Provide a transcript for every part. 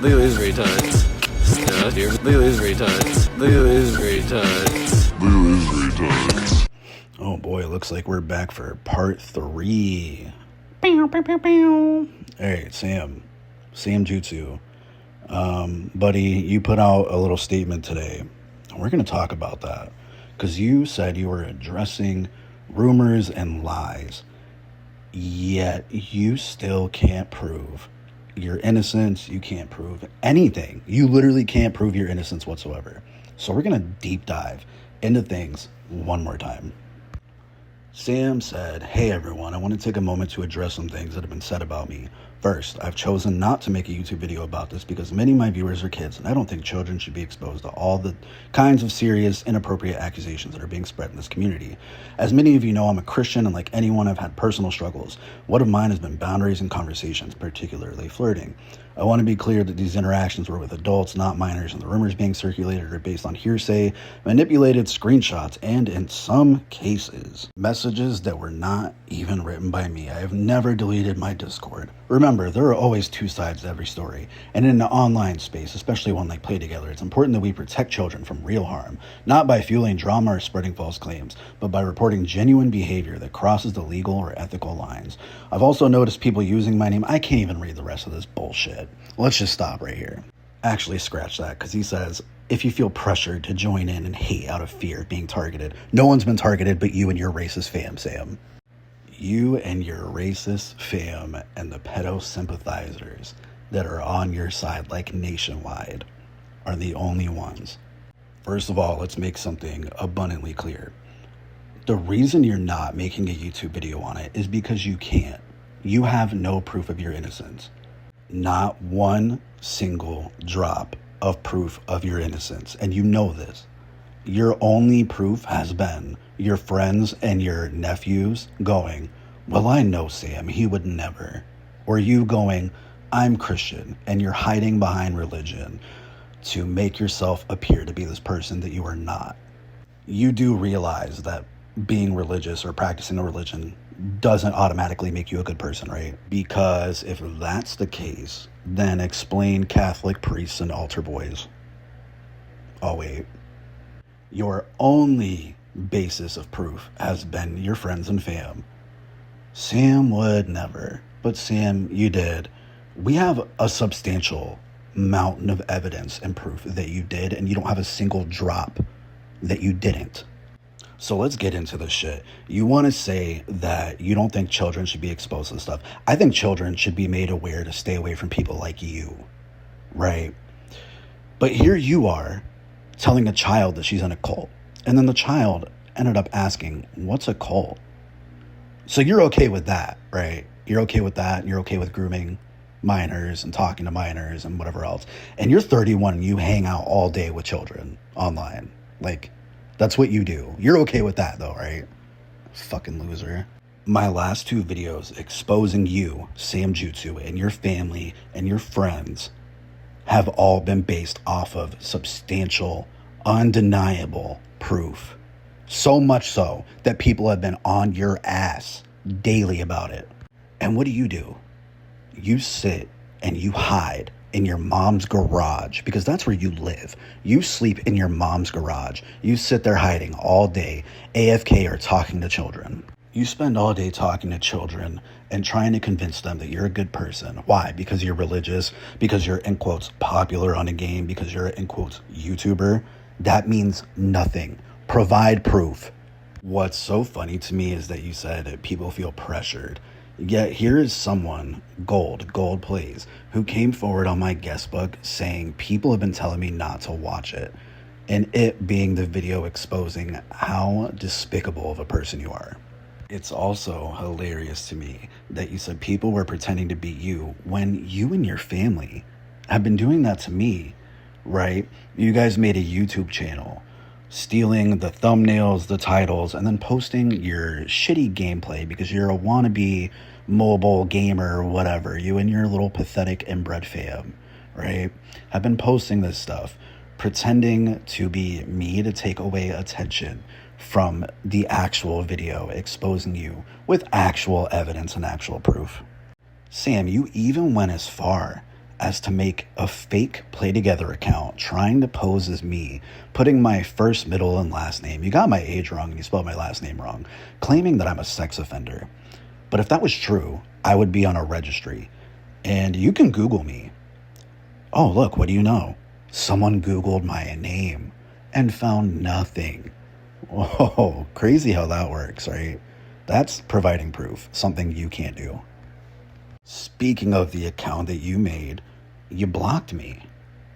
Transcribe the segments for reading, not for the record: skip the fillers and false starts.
Look at these retards. Look at these retards. Look at these retards. Look at these retards. Oh boy, it looks like we're back for part 3. Alright, SamJutsu. Buddy, you put out a little statement today. We're going to talk about that. Because you said you were addressing rumors and lies. Yet you still can't prove your innocence. You can't prove anything. You literally can't prove your innocence whatsoever. So we're going to deep dive into things one more time. Sam said, "Hey everyone, I want to take a moment to address some things that have been said about me. First, I've chosen not to make a YouTube video about this because many of my viewers are kids, and I don't think children should be exposed to all the kinds of serious, inappropriate accusations that are being spread in this community. As many of you know, I'm a Christian, and like anyone, I've had personal struggles. One of mine has been boundaries and conversations, particularly flirting. I want to be clear that these interactions were with adults, not minors, and the rumors being circulated are based on hearsay, manipulated screenshots, and in some cases, messages that were not even written by me. I have never deleted my Discord. Remember, there are always two sides to every story, and in an online space, especially one like Playtogether, it's important that we protect children from real harm, not by fueling drama or spreading false claims, but by reporting genuine behavior that crosses the legal or ethical lines. I've also noticed people using my name. I can't even read the rest of this bullshit. Let's just stop right here." Actually, scratch that, because he says, "If you feel pressured to join in and hate out of fear of being targeted, no one's been targeted but you and your racist fam, Sam. You and your racist fam and the pedo sympathizers that are on your side, like nationwide, are the only ones. First of all, let's make something abundantly clear. The reason you're not making a YouTube video on it is because you can't. You have no proof of your innocence. Not one single drop of proof of your innocence. And you know this. Your only proof has been your friends and your nephews going, 'Well, I know Sam, he would never.' Or you going, 'I'm Christian,' and you're hiding behind religion to make yourself appear to be this person that you are not. You do realize that being religious or practicing a religion doesn't automatically make you a good person, right? Because if that's the case, then explain Catholic priests and altar boys. Oh, wait. Your only basis of proof has been your friends and fam. Sam would never. But Sam, you did. We have a substantial mountain of evidence and proof that you did, and you don't have a single drop that you didn't. So let's get into this shit. You want to say that you don't think children should be exposed to this stuff. I think children should be made aware to stay away from people like you, right? But here you are telling a child that she's in a cult. And then the child ended up asking, "What's a cult?" So you're okay with that, right? You're okay with that. And you're okay with grooming minors and talking to minors and whatever else. And you're 31 and you hang out all day with children online. Like, that's what you do. You're okay with that though, right? Fucking loser. My last 2 videos exposing you, SamJutsu, and your family and your friends have all been based off of substantial, undeniable proof. So much so that people have been on your ass daily about it. And what do? You sit and you hide in your mom's garage, because that's where you live. You sleep in your mom's garage. You sit there hiding all day, AFK, or talking to children. You spend all day talking to children and trying to convince them that you're a good person. Why? Because you're religious, because you're, in quotes, popular on a game, because you're, in quotes, YouTuber. That means nothing. Provide proof. What's so funny to me is that you said that people feel pressured. Yet here is someone, Gold Plays, who came forward on my guest book saying people have been telling me not to watch it. And it being the video exposing how despicable of a person you are. It's also hilarious to me that you said people were pretending to be you when you and your family have been doing that to me, right? You guys made a YouTube channel, stealing the thumbnails, the titles, and then posting your shitty gameplay because you're a wannabe mobile gamer or whatever. You and your little pathetic inbred fam, right, have been posting this stuff, pretending to be me to take away attention from the actual video, exposing you with actual evidence and actual proof. Sam, you even went as far as to make a fake Playtogether account trying to pose as me, putting my first, middle, and last name. You got my age wrong and you spelled my last name wrong, claiming that I'm a sex offender. But if that was true, I would be on a registry. And you can Google me. Oh, look, what do you know? Someone Googled my name and found nothing. Whoa, crazy how that works, right? That's providing proof, something you can't do. Speaking of the account that you made, you blocked me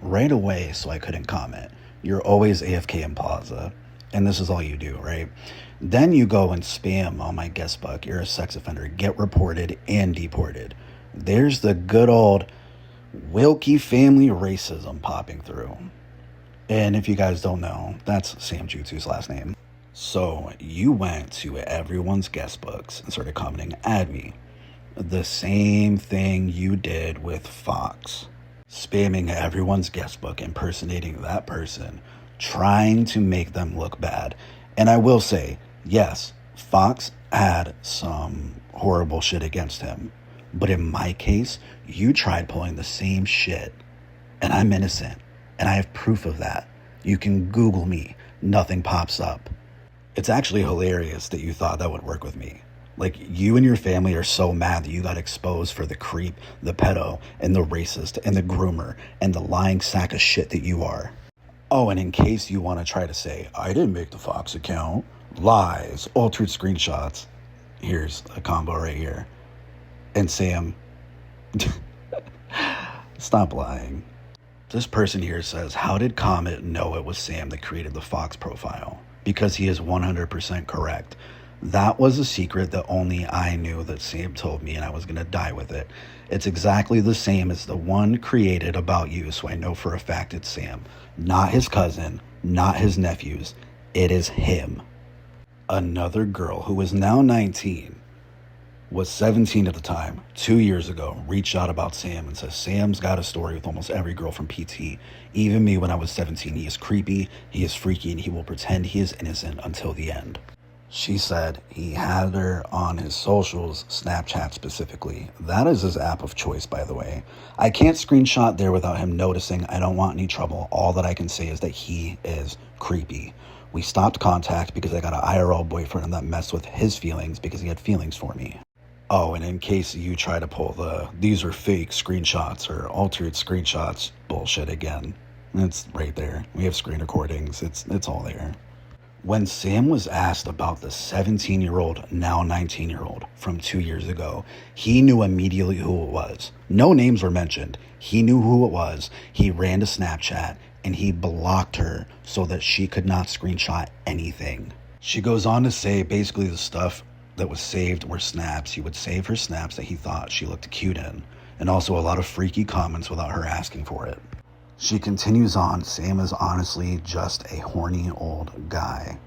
right away so I couldn't comment. You're always AFK in Plaza, and this is all you do, right? Then you go and spam on my guest book. You're a sex offender. Get reported and deported. There's the good old Wilkie family racism popping through. And if you guys don't know, that's SamJutsu's last name. So you went to everyone's guest books and started commenting, add me. The same thing you did with Fox. Spamming everyone's guest book, impersonating that person, trying to make them look bad. And I will say, yes, Fox had some horrible shit against him. But in my case, you tried pulling the same shit. And I'm innocent. And I have proof of that. You can Google me. Nothing pops up. It's actually hilarious that you thought that would work with me. Like, you and your family are so mad that you got exposed for the creep, the pedo, and the racist, and the groomer, and the lying sack of shit that you are. Oh, and in case you want to try to say, I didn't make the Fox account, lies, altered screenshots, here's a combo right here. And Sam, stop lying. This person here says, how did Comet know it was Sam that created the Fox profile? Because he is 100% correct. That was a secret that only I knew that Sam told me, and I was going to die with it. It's exactly the same as the one created about you, so I know for a fact it's Sam. Not his cousin, not his nephews. It is him. Another girl who is now 19, was 17 at the time, 2 years ago, reached out about Sam and says, Sam's got a story with almost every girl from PT. Even me when I was 17. He is creepy, he is freaky, and he will pretend he is innocent until the end. She said he had her on his socials, Snapchat specifically. That is his app of choice, by the way. I can't screenshot there without him noticing. I don't want any trouble. All that I can say is that he is creepy. We stopped contact because I got an IRL boyfriend that messed with his feelings because he had feelings for me. Oh, and in case you try to pull the these are fake screenshots or altered screenshots bullshit again, it's right there. We have screen recordings. It's all there. When Sam was asked about the 17-year-old, now 19-year-old from 2 years ago, he knew immediately who it was. No names were mentioned. He knew who it was. He ran to Snapchat and he blocked her so that she could not screenshot anything. She goes on to say basically the stuff that was saved were snaps. He would save her snaps that he thought she looked cute in, and also a lot of freaky comments without her asking for it. She continues on, Sam is honestly just a horny old guy.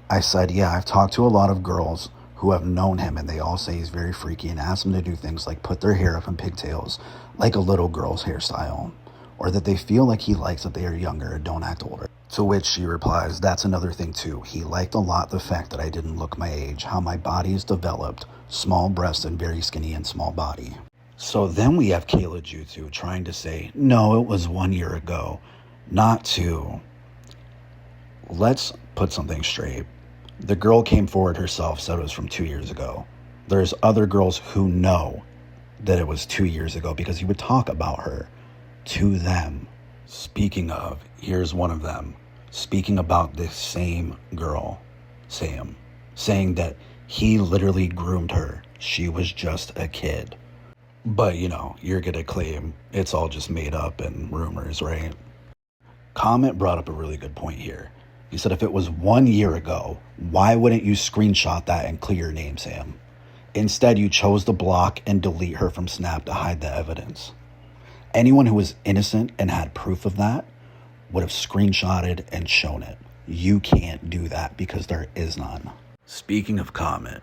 I said, yeah, I've talked to a lot of girls who have known him and they all say he's very freaky and ask him to do things like put their hair up in pigtails, like a little girl's hairstyle, or that they feel like he likes that they are younger and don't act older. To which she replies, that's another thing too. He liked a lot the fact that I didn't look my age, how my body is developed, small breasts and very skinny and small body. So then we have Kayla Jutsu trying to say, no, it was 1 year ago, not 2. Let's put something straight. The girl came forward herself, said it was from 2 years ago. There's other girls who know that it was 2 years ago because he would talk about her to them. Speaking of, here's one of them speaking about this same girl, Sam, saying that he literally groomed her. She was just a kid. But, you know, you're going to claim it's all just made up and rumors, right? Comment brought up a really good point here. He said if it was 1 year ago, why wouldn't you screenshot that and clear your name, Sam? Instead, you chose to block and delete her from Snap to hide the evidence. Anyone who was innocent and had proof of that would have screenshotted and shown it. You can't do that because there is none. Speaking of Comet,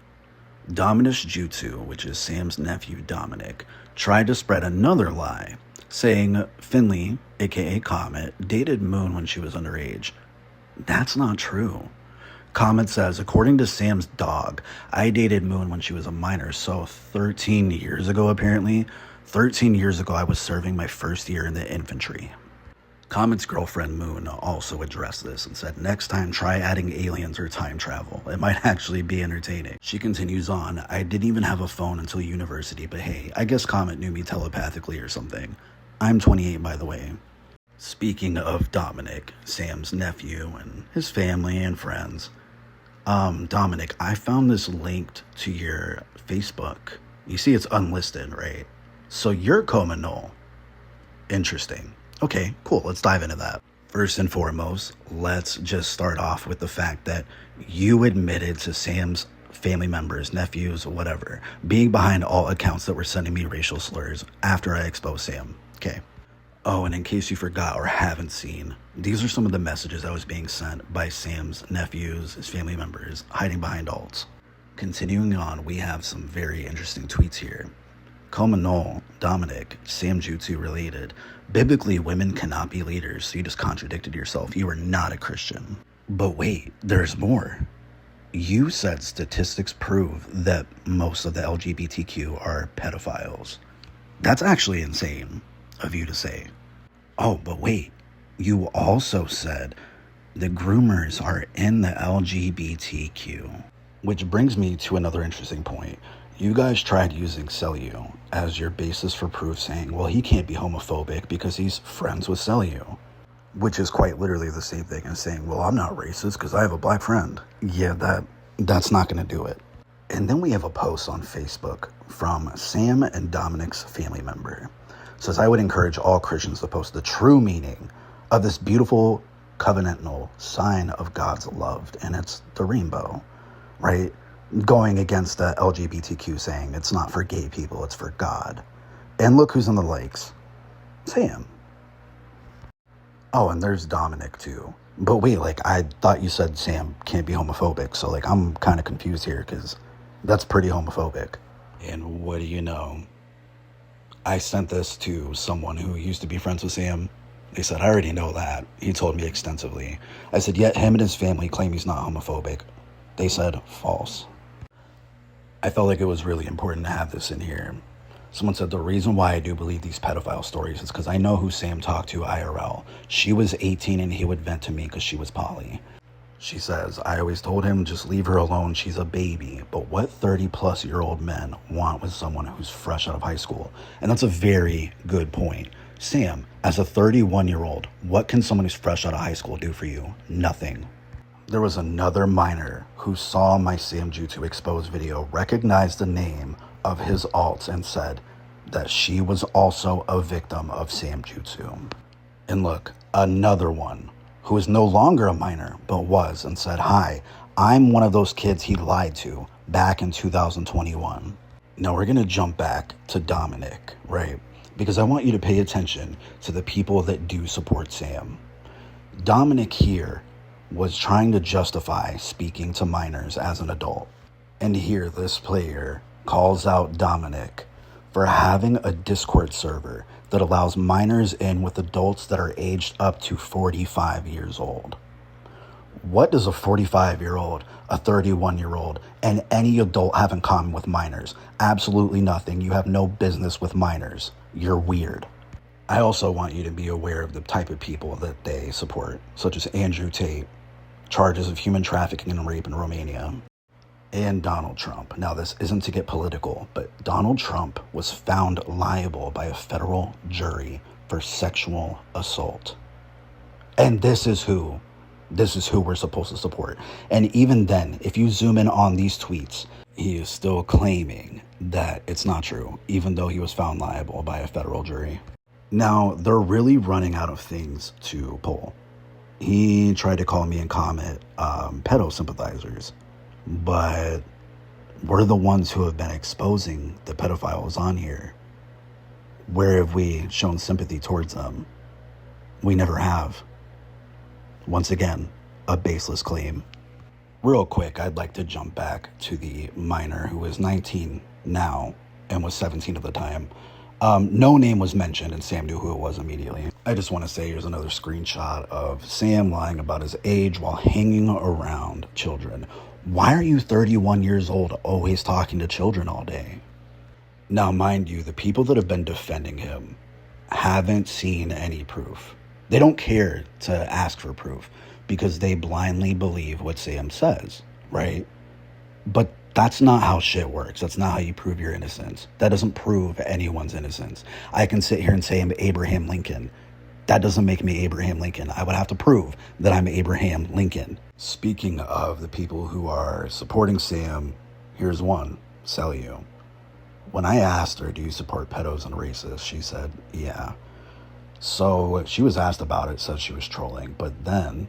Dominus Jutsu, which is Sam's nephew Dominic, tried to spread another lie, saying Finley, aka Comet, dated Moon when she was underage. That's not true. Comet says, according to Sam's dog, I dated Moon when she was a minor, so 13 years ago apparently. 13 years ago, I was serving my first year in the infantry. Comet's girlfriend Moon also addressed this and said, next time try adding aliens or time travel. It might actually be entertaining. She continues on, I didn't even have a phone until university, but hey, I guess Comet knew me telepathically or something. I'm 28, by the way. Speaking of Dominic, Sam's nephew and his family and friends, Dominic, I found this linked to your Facebook. You see it's unlisted, right? So you're Coma Null. Interesting. Okay, cool. Let's dive into that. First and foremost, let's just start off with the fact that you admitted to Sam's family members, nephews, whatever, being behind all accounts that were sending me racial slurs after I exposed Sam. Okay. Oh, and in case you forgot or haven't seen, these are some of the messages that was being sent by Sam's nephews, his family members, hiding behind alts. Continuing on, we have some very interesting tweets here. Coma Null, Dominic, SamJutsu related. Biblically, women cannot be leaders, so you just contradicted yourself. You are not a Christian. But wait, there's more. You said statistics prove that most of the LGBTQ are pedophiles. That's actually insane of you to say. Oh, but wait, you also said the groomers are in the LGBTQ. Which brings me to another interesting point. You guys tried using Cellu as your basis for proof, saying, well, he can't be homophobic because he's friends with Cellu. Which is quite literally the same thing as saying, well, I'm not racist because I have a black friend. Yeah, that's not going to do it. And then we have a post on Facebook from Sam and Dominic's family member. It says, I would encourage all Christians to post the true meaning of this beautiful covenantal sign of God's love. And it's the rainbow, right? Going against the LGBTQ, saying it's not for gay people, it's for God. And look who's in the likes. Sam. Oh, and there's Dominic too. But wait, I thought you said Sam can't be homophobic, so I'm kind of confused here because that's pretty homophobic. And what do you know? I sent this to someone who used to be friends with Sam. They said, I already know that. He told me extensively. I said, yet him and his family claim he's not homophobic. They said, false. I felt like it was really important to have this in here. Someone said, the reason why I do believe these pedophile stories is because I know who Sam talked to IRL. She was 18 and he would vent to me because she was poly. She says, I always told him, just leave her alone. She's a baby. But what 30-plus-year-old men want with someone who's fresh out of high school? And that's a very good point. Sam, as a 31-year-old, what can someone who's fresh out of high school do for you? Nothing. There was another minor who saw my SamJutsu exposed video, recognized the name of his alts, and said that she was also a victim of SamJutsu. And look, another one who is no longer a minor, but was, and said, hi, I'm one of those kids he lied to back in 2021. Now we're going to jump back to Dominic, right? Because I want you to pay attention to the people that do support Sam. Dominic here was trying to justify speaking to minors as an adult. And here this player calls out Dominic for having a Discord server that allows minors in with adults that are aged up to 45 years old. What does a 45-year-old, a 31-year-old, and any adult have in common with minors? Absolutely nothing. You have no business with minors. You're weird. I also want you to be aware of the type of people that they support, such as Andrew Tate, charges of human trafficking and rape in Romania, and Donald Trump. Now, this isn't to get political, but Donald Trump was found liable by a federal jury for sexual assault. And this is who we're supposed to support. And even then, if you zoom in on these tweets, he is still claiming that it's not true, even though he was found liable by a federal jury. Now, they're really running out of things to pull. He tried to call me and Comet pedo sympathizers, but we're the ones who have been exposing the pedophiles on here. Where have we shown sympathy towards them? We never have. Once again, a baseless claim. Real quick, I'd like to jump back to the minor who is 19 now and was 17 at the time. No name was mentioned, and Sam knew who it was immediately. I just want to say here's another screenshot of Sam lying about his age while hanging around children. Why are you 31 years old always talking to children all day? Now, mind you, the people that have been defending him haven't seen any proof. They don't care to ask for proof because they blindly believe what Sam says, right? But that's not how shit works. That's not how you prove your innocence. That doesn't prove anyone's innocence. I can sit here and say I'm Abraham Lincoln. That doesn't make me Abraham Lincoln. I would have to prove that I'm Abraham Lincoln. Speaking of the people who are supporting Sam, here's one, Cellu. When I asked her, do you support pedos and racists? She said, yeah. So she was asked about it, said she was trolling. But then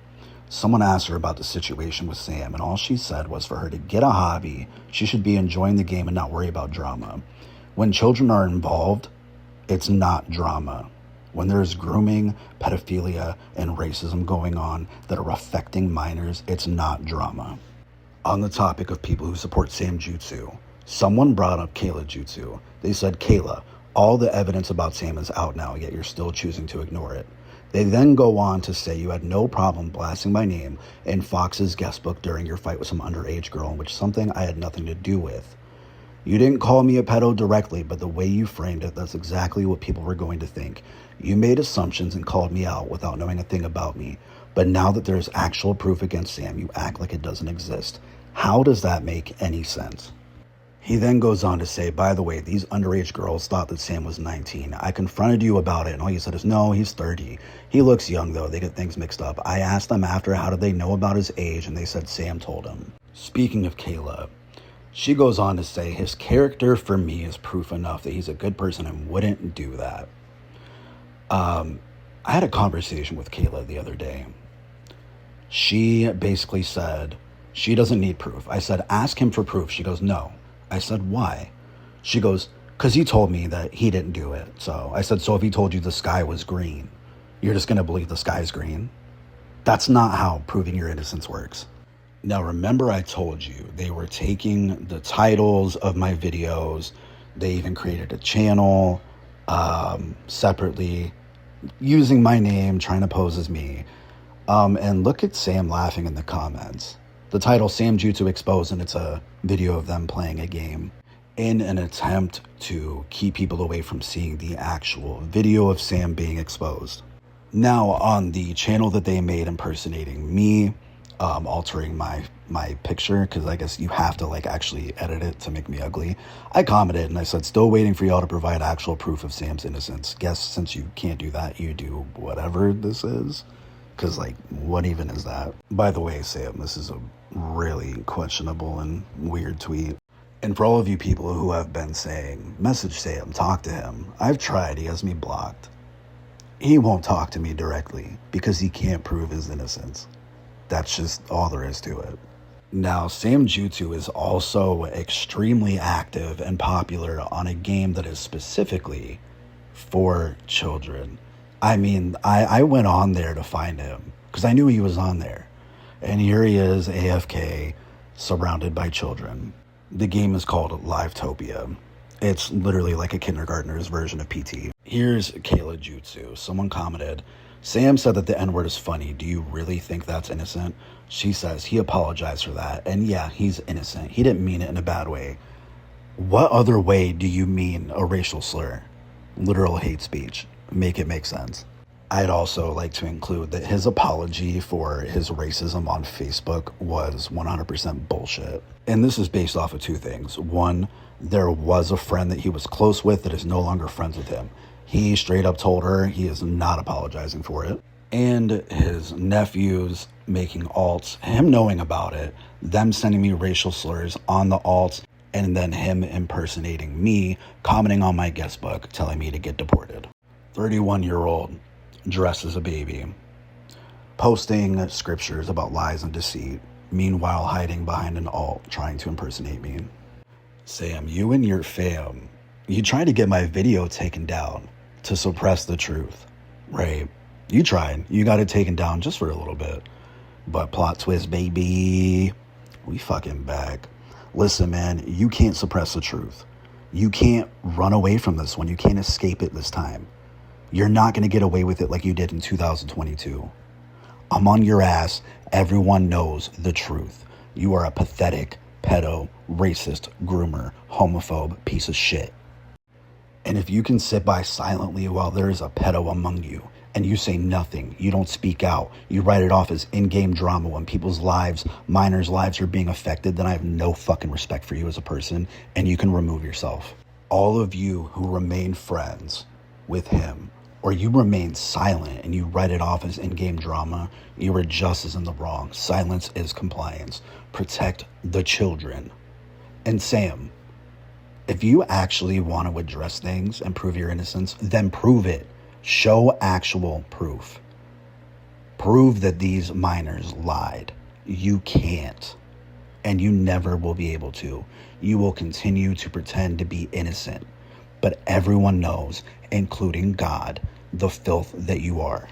someone asked her about the situation with Sam, and all she said was for her to get a hobby, she should be enjoying the game and not worry about drama. When children are involved, it's not drama. When there's grooming, pedophilia, and racism going on that are affecting minors, it's not drama. On the topic of people who support SamJutsu, someone brought up Kayla Jutsu. They said, Kayla, all the evidence about Sam is out now, yet you're still choosing to ignore it. They then go on to say you had no problem blasting my name in Fox's guest book during your fight with some underage girl, in which something I had nothing to do with. You didn't call me a pedo directly, but the way you framed it, that's exactly what people were going to think. You made assumptions and called me out without knowing a thing about me. But now that there's actual proof against Sam, you act like it doesn't exist. How does that make any sense? He then goes on to say, by the way, these underage girls thought that Sam was 19. I confronted you about it, and all you said is, no, he's 30. He looks young, though. They get things mixed up. I asked them after, how did they know about his age, and they said Sam told him. Speaking of Kayla, she goes on to say, his character for me is proof enough that he's a good person and wouldn't do that. I had a conversation with Kayla the other day. She basically said she doesn't need proof. I said, ask him for proof. She goes, no. I said, why? She goes, because he told me that he didn't do it. So I said, so if he told you the sky was green, you're just going to believe the sky's green? That's not how proving your innocence works. Now, remember I told you they were taking the titles of my videos. They even created a channel separately using my name, trying to pose as me. And look at Sam laughing in the comments. The title, SamJutsu Exposed, and it's a video of them playing a game in an attempt to keep people away from seeing the actual video of Sam being exposed. Now, on the channel that they made impersonating me, altering my picture, because I guess you have to actually edit it to make me ugly, I commented and I said, still waiting for y'all to provide actual proof of Sam's innocence. Guess since you can't do that, you do whatever this is. Because, what even is that? By the way, Sam, this is a really questionable and weird tweet. And for all of you people who have been saying, message Sam, talk to him. I've tried, he has me blocked. He won't talk to me directly because he can't prove his innocence. That's just all there is to it. Now, SamJutsu is also extremely active and popular on a game that is specifically for children. I mean, I went on there to find him because I knew he was on there. And here he is, AFK, surrounded by children. The game is called Livetopia. It's literally like a kindergartner's version of PT. Here's Kayla Jutsu. Someone commented, Sam said that the N-word is funny. Do you really think that's innocent? She says he apologized for that. And yeah, he's innocent. He didn't mean it in a bad way. What other way do you mean a racial slur? Literal hate speech. Make it make sense. I'd also like to include that his apology for his racism on Facebook was 100% bullshit. And this is based off of two things. One, there was a friend that he was close with that is no longer friends with him. He straight up told her he is not apologizing for it. And his nephews making alts, him knowing about it, them sending me racial slurs on the alts, and then him impersonating me, commenting on my guest book, telling me to get deported. 31-year-old, dressed as a baby, posting scriptures about lies and deceit, meanwhile hiding behind an alt, trying to impersonate me. Sam, you and your fam, you tried to get my video taken down to suppress the truth, right? You tried. You got it taken down just for a little bit. But plot twist, baby, we fucking back. Listen, man, you can't suppress the truth. You can't run away from this one. You can't escape it this time. You're not going to get away with it like you did in 2022. I'm on your ass. Everyone knows the truth. You are a pathetic, pedo, racist, groomer, homophobe, piece of shit. And if you can sit by silently while there is a pedo among you and you say nothing, you don't speak out, you write it off as in-game drama when people's lives, minors' lives are being affected, then I have no fucking respect for you as a person, and you can remove yourself. All of you who remain friends with him, or you remain silent and you write it off as in-game drama, you are just as in the wrong. Silence is compliance. Protect the children. And Sam, if you actually want to address things and prove your innocence, then prove it. Show actual proof. Prove that these minors lied. You can't. And you never will be able to. You will continue to pretend to be innocent. But everyone knows, including God, the filth that you are.